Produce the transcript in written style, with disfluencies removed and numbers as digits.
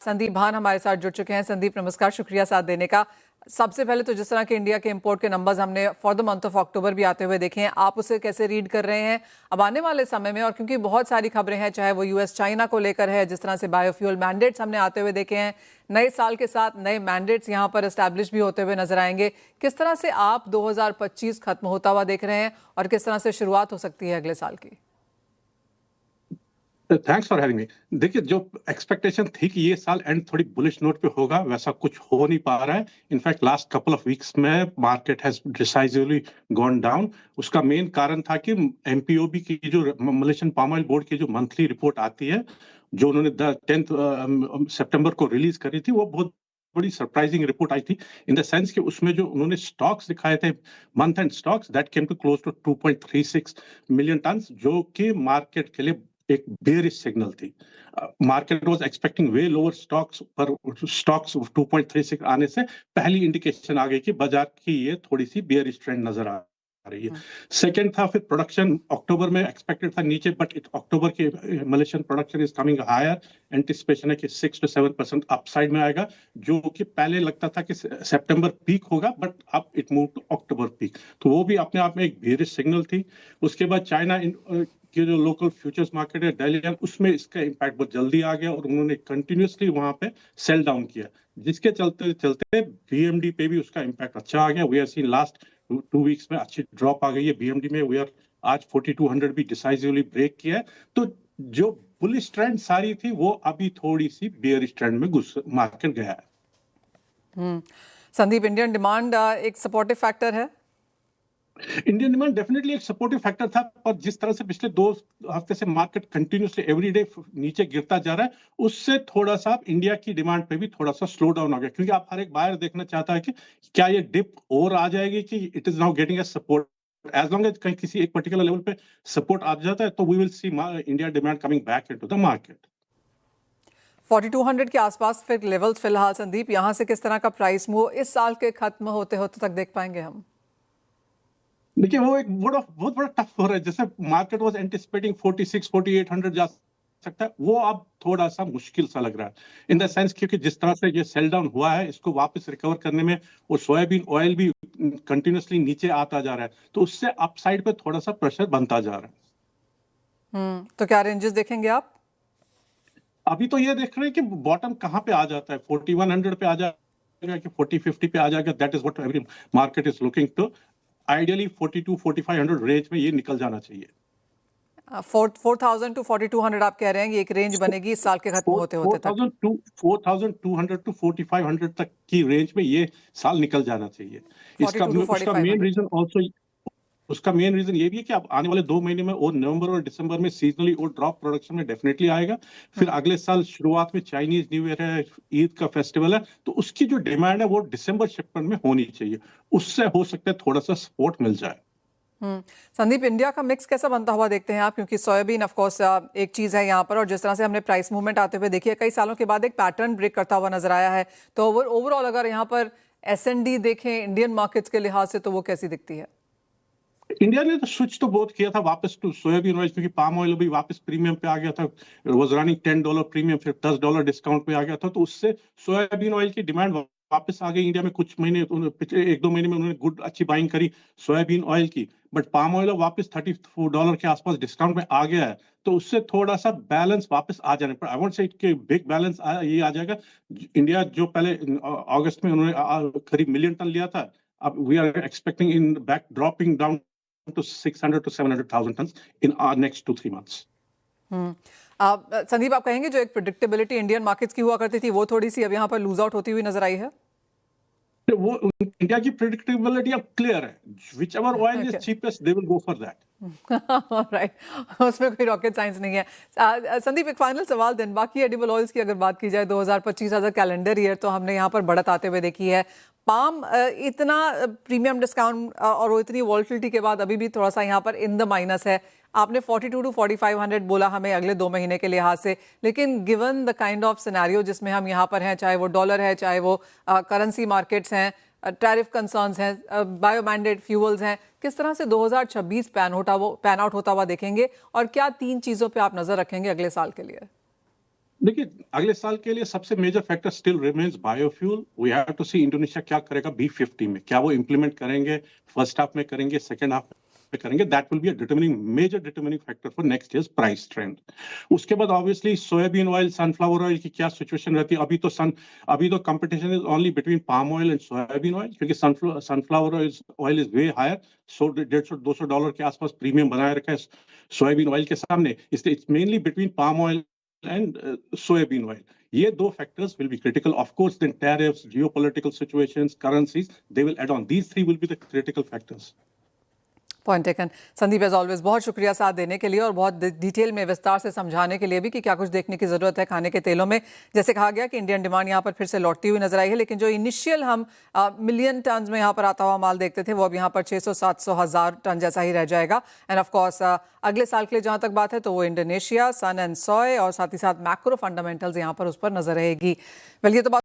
संदीप भान हमारे साथ जुड़ चुके हैं। संदीप नमस्कार, शुक्रिया साथ देने का। सबसे पहले तो जिस तरह के इंडिया के इंपोर्ट के नंबर्स हमने for the month of October भी आते हुए देखे हैं, आप उसे कैसे रीड कर रहे हैं अब आने वाले समय में? और क्योंकि बहुत सारी खबरें हैं, चाहे वो यूएस चाइना को लेकर है, जिस तरह से बायोफ्यूल मैंडेट्स हमने आते हुए देखे हैं, नए साल के साथ नए मैंडेट्स यहाँ पर एस्टैब्लिश भी होते हुए नजर आएंगे। किस तरह से आप 2025 खत्म होता हुआ देख रहे हैं और किस तरह से शुरुआत हो सकती है अगले साल की? Thanks for having me. देखिए, जो एक्सपेक्टेशन थी कि ये साल एंड थोड़ी बुलिश नोट पे होगा, वैसा कुछ हो नहीं पा रहा है। In fact last couple of weeks में market has decisively gone down. उसका मेन कारण था कि एमपीओबी की जो मलेशियन पाम ऑयल बोर्ड की जो मंथली रिपोर्ट आती है, जो उन्होंने 10 सितंबर को रिलीज करी थी, वो बहुत बड़ी सरप्राइजिंग रिपोर्ट आई थी, इन द सेंस कि उसमें जो उन्होंने स्टॉक्स दिखाए थे, month end stocks that came to close to 2.36 million tonne, जो कि मार्केट के लिए एक बेयरिश सिग्नल थी। Market was expecting way lower stocks, पर स्टॉक्स 2.36 आने से पहली इंडिकेशन आ गई कि बाजार की ये थोड़ी सी बेयरिश ट्रेंड नजर आ रही है। सेकंड था फिर प्रोडक्शन, अक्टूबर में एक्सपेक्टेड था नीचे, बट अक्टूबर के Malaysian production is coming higher. Anticipation है कि 6 to 7% अपसाइड में आएगा, जो कि पहले लगता था कि सितंबर पीक होगा, बट अब it move to October peak. तो वो भी अपने आप में एक बेयरिश सिग्नल थी। उसके बाद चाइना कि जो लोकल फ्यूचर्स मार्केट है दिल्ली, उसमें इसका इम्पैक्ट बहुत जल्दी आ गया और उन्होंने कंटिन्यूअसली वहां पे सेल डाउन किया, जिसके चलते चलते बीएमडी पे भी उसका इम्पैक्ट अच्छा आ गया। We are seen last 2 weeks में अच्छी ड्रॉप आ गई है बीएमडी में। वी आर आज 4200 भी डिसाइसिवली ब्रेक किया है। तो जो बुलिश ट्रेंड सारी थी, वो अभी थोड़ी सी बेयरिश ट्रेंड में मार्केट गया है। संदीप, इंडियन डिमांड एक सपोर्टिव फैक्टर है? इंडियन डिमांड डेफिनेटली एक सपोर्टिव फैक्टर था, पर जिस तरह से पिछले 2 हफ्ते से मार्केट कंटिन्यूसली एवरीडे नीचे गिरता जा रहा है, उससे थोड़ा सा इंडिया की डिमांड पे भी थोड़ा सा स्लो डाउन हो गया, क्योंकि आप हर एक बायर देखना चाहता है कि क्या ये डिप और आ जाएगी, कि it is now getting a support. As long as कहीं किसी एक पर्टिकुलर लेवल पे सपोर्ट आ जाता है, तो we will see India demand coming back into the market. 4200 के आसपास फिर लेवल्स फिलहाल संदीप, यहाँ से किस तरह का प्राइस मूव इस साल के खत्म होते होते तक देख पाएंगे हम? देखिए, वो एक बहुत बड़ा टफ हो रहा है। जैसे मार्केट वाज एंटिसिपेटिंग 46-4800 जा सकता है, वो अब थोड़ा सा मुश्किल सा लग रहा है, इन द सेंस क्योंकि जिस तरह से ये सेल डाउन हुआ है, इसको वापस रिकवर करने में, और सोयाबीन ऑयल भी कंटिन्यूअसली नीचे आता जा रहा है, तो उससे अपसाइड पे थोड़ा सा प्रेशर बनता जा रहा है। तो क्या रेंजेस देखेंगे आप? अभी तो ये देख रहे हैं कि बॉटम कहाँ पे आ जाता है, 4100 पे आ जाएगा कि 4050 पे आ जाएगा। That is what every market is looking to. Ideally 42-4500 range में ये निकल जाना चाहिए। 4000 to 4200 आप कह रहे हैं कि एक रेंज बनेगी इस साल के खत्म होते होते तक? 4200 to 4500 तक की रेंज में ये साल निकल जाना चाहिए। उसका मेन रीजन ये भी है कि अब आने वाले 2 महीने में, और नवंबर और दिसंबर में सीजनली और ड्रॉप प्रोडक्शन में डेफिनेटली आएगा। फिर अगले साल शुरुआत में चाइनीज न्यू ईयर है, ईद का फेस्टिवल है, तो उसकी जो डिमांड है वो दिसंबर शिपमेंट में होनी चाहिए। उससे हो सकता है थोड़ा सा सपोर्ट मिल जाए। संदीप, इंडिया का मिक्स कैसा बनता हुआ देखते हैं आप? क्योंकि सोयाबीन ऑफ कोर्स एक चीज है यहाँ पर, और जिस तरह से हमने प्राइस मूवमेंट आते हुए देखी है, कई सालों के बाद एक पैटर्न ब्रेक करता हुआ नजर आया है। तो ओवरऑल अगर यहाँ पर एसएनडी देखें इंडियन मार्केट्स के लिहाज से, तो वो कैसी दिखती है? इंडिया ने तो स्विच तो बहुत किया था वापस टू सोयाबीन ऑयल, क्योंकि पाम ऑयल भी वापस प्रीमियम पे आ गया था। वाज रनिंग $10 प्रीमियम, फिर $10 डिस्काउंट पे आ गया था, तो उससे सोयाबीन ऑयल की डिमांड वापस आ गई इंडिया में। कुछ महीने, पिछले 1-2 महीने में उन्होंने गुड अच्छी बाइंग करी सोयाबीन ऑयल की, बट पाम ऑयल वापस $34 के आसपास डिस्काउंट में आ गया है, तो उससे थोड़ा सा बैलेंस वापस आ जाने पर, आई वोंट से कि बिग बैलेंस ये आ जाएगा। इंडिया जो पहले अगस्त में उन्होंने करीब मिलियन टन लिया था, अब we are expecting in back dropping down to 600 to 700,000 tons in our next 2-3 months. Sandeep, आप कहेंगे जो एक प्रेडिक्टेबिलिटी इंडियन मार्केट्स की हुआ करती थी, वो थोड़ी सी अब यहाँ पर लूज आउट होती हुई नजर आई है? वो इंडिया की प्रेडिक्टेबिलिटी अब क्लियर है। whichever oil is cheapest, they will go for that. Right, उसमें कोई रॉकेट साइंस नहीं है। संदीप, एक फाइनल सवाल दिन, बाकी एडिबल ऑयल्स की अगर बात की जाए, 2025 एज अ कैलेंडर ईयर तो हमने यहाँ पर बढ़त आते हुए देखी है। पाम इतना प्रीमियम डिस्काउंट और वो इतनी वॉल्टिलिटी के बाद अभी भी थोड़ा सा यहाँ पर इन द माइनस है। आपने 42 to 4500 बोला हमें अगले 2 महीने के लिहाज से, लेकिन given the kind of scenario जिसमें हम यहाँ पर हैं, चाहे वो डॉलर है, चाहे वो करेंसी मार्केट्स हैं, टैरिफ कंसर्न्स हैं, बायो मैंडेट फ्यूल्स हैं, किस तरह से 2026 पैन आउट होता हुआ देखेंगे, और क्या 3 चीज़ों पे आप नज़र रखेंगे अगले साल के लिए? देखिए अगले साल के लिए सबसे major factor still remains biofuel. We have to see Indonesia क्या करेगा B50 में, क्या वो इंप्लीमेंट करेंगे, फर्स्ट हाफ में करेंगे, सेकंड हाफ में करेंगे। That will be a major determining factor for next year's price trend. उसके बाद obviously soybean oil, sunflower oil की क्या सिचुएशन रहती है। अभी तो competition is only between palm oil and soybean oil, क्योंकि sunflower oil is way higher. 100-150-200 dollar के आसपास प्रीमियम बनाए रखा है सोयाबीन ऑयल के सामने, इसलिए it's mainly between palm oil and soybean oil. ये दो factors will be critical. Of course, then tariffs, geopolitical situations, currencies, they will add on. These three will be the critical factors. Point taken. Sandeep as always बहुत शुक्रिया साथ देने के लिए और बहुत डिटेल में विस्तार से समझाने के लिए भी कि क्या कुछ देखने की ज़रूरत है खाने के तेलों में। जैसे कहा गया कि इंडियन डिमांड यहाँ पर फिर से लौटती हुई नजर आई है, लेकिन जो इनिशियल हम मिलियन टन में यहाँ पर आता हुआ माल देखते थे वो अब यहाँ पर 600-700 टन जैसा ही रह जाएगा। एंड ऑफ कोर्स अगले साल के लिए जहाँ तक बात है तो वो इंडोनेशिया, सन एंड सॉय और साथ ही साथ मैक्रो फंडामेंटल्स यहाँ पर उस पर नजर रहेगी। वेल ये तो बात